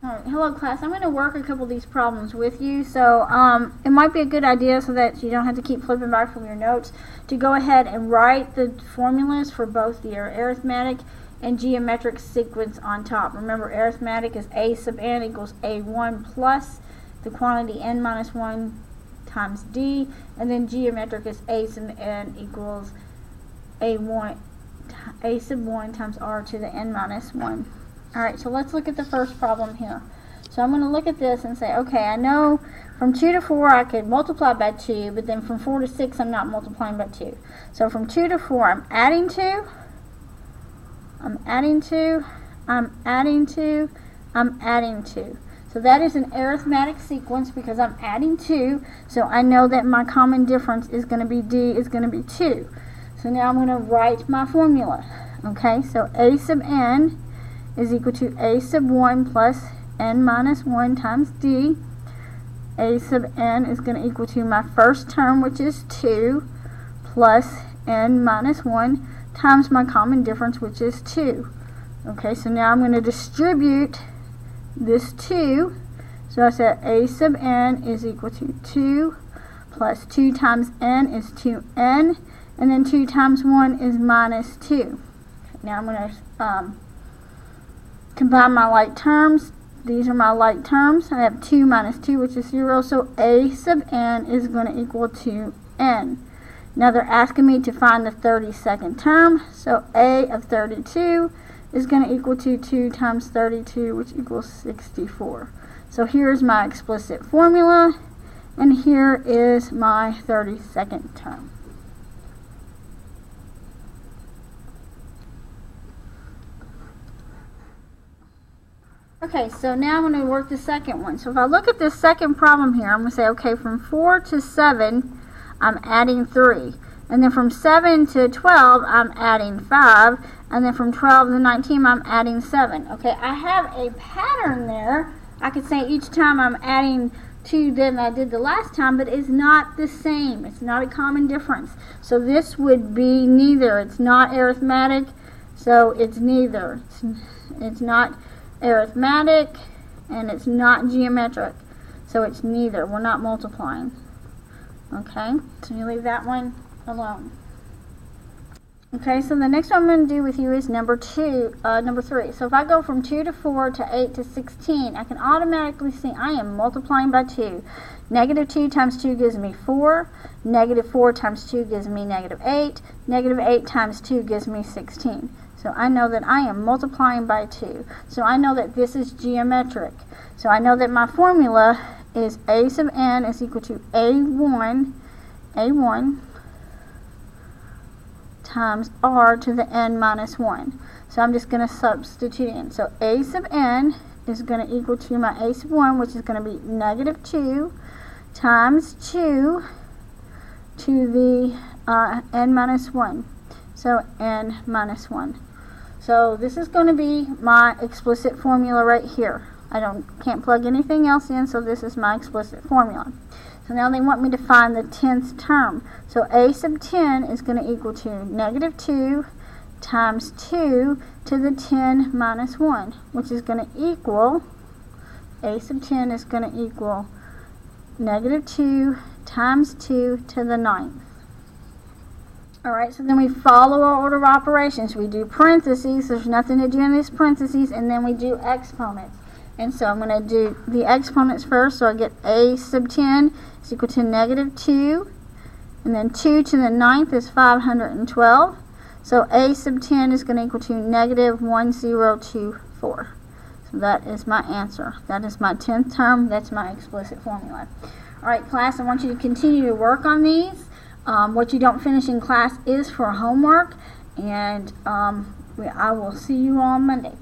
Alright, hello class. I'm going to work a couple of these problems with you. So it might be a good idea, so that you don't have to keep flipping back from your notes, to go ahead and write the formulas for both the arithmetic and geometric sequence on top. Remember, arithmetic is a sub n equals a1 plus the quantity n minus 1 times d, and then geometric is a sub n equals a sub 1 times r to the n minus 1. Alright, so let's look at the first problem here. So I'm going to look at this and say, okay, I know from 2 to 4 I could multiply by 2, but then from 4 to 6 I'm not multiplying by 2. So from 2 to 4 I'm adding 2, I'm adding 2, I'm adding 2, I'm adding 2. So that is an arithmetic sequence because I'm adding 2, so I know that my common difference is going to be d is going to be 2. So now I'm going to write my formula. Okay, so a sub n is equal to a sub 1 plus n minus 1 times d. A sub n is going to equal to my first term, which is 2, plus n minus 1 times my common difference, which is 2. Okay, so now I'm going to distribute this 2. So I said a sub n is equal to 2 plus 2 times n is 2n, and then 2 times 1 is minus 2. Okay, now I'm going to combine my like terms. These are my like terms. I have 2 minus 2, which is 0, so a sub n is going to equal to n. Now they're asking me to find the 32nd term, so a of 32 is going to equal to 2 times 32, which equals 64. So here's my explicit formula, and here is my 32nd term. Okay, so now I'm going to work the second one. So if I look at this second problem here, I'm going to say, okay, from 4 to 7, I'm adding 3. And then from 7 to 12, I'm adding 5. And then from 12 to 19, I'm adding 7. Okay, I have a pattern there. I could say each time I'm adding 2 than I did the last time, but it's not the same. It's not a common difference. So this would be neither. It's not arithmetic, so it's neither. It's not arithmetic, and it's not geometric, so it's neither. We're not multiplying. Okay, so you leave that one alone. Okay, so the next one I'm going to do with you is number 3. So if I go from 2 to 4 to 8 to 16, I can automatically see I am multiplying by 2. Negative 2 times 2 gives me 4. Negative 4 times 2 gives me negative 8. Negative 8 times 2 gives me 16. So I know that I am multiplying by 2. So I know that this is geometric. So I know that my formula is a sub n is equal to a1 times r to the n minus 1. So I'm just going to substitute in. So a sub n is going to equal to my a sub 1, which is going to be negative 2 times 2 to the n minus 1. So n minus 1. So this is going to be my explicit formula right here. I can't plug anything else in, so this is my explicit formula. So now they want me to find the 10th term. So a sub 10 is going to equal to negative 2 times 2 to the 10 minus 1, which is going to equal, a sub 10 is going to equal negative 2 times 2 to the 9th. Alright, so then we follow our order of operations. We do parentheses, there's nothing to do in these parentheses, and then we do exponents. And so I'm going to do the exponents first, so I get a sub 10 is equal to negative 2, and then 2 to the 9th is 512. So a sub 10 is going to equal to negative 1024. So that is my answer. That is my 10th term. That's my explicit formula. Alright class, I want you to continue to work on these. What you don't finish in class is for homework, and I will see you on Monday.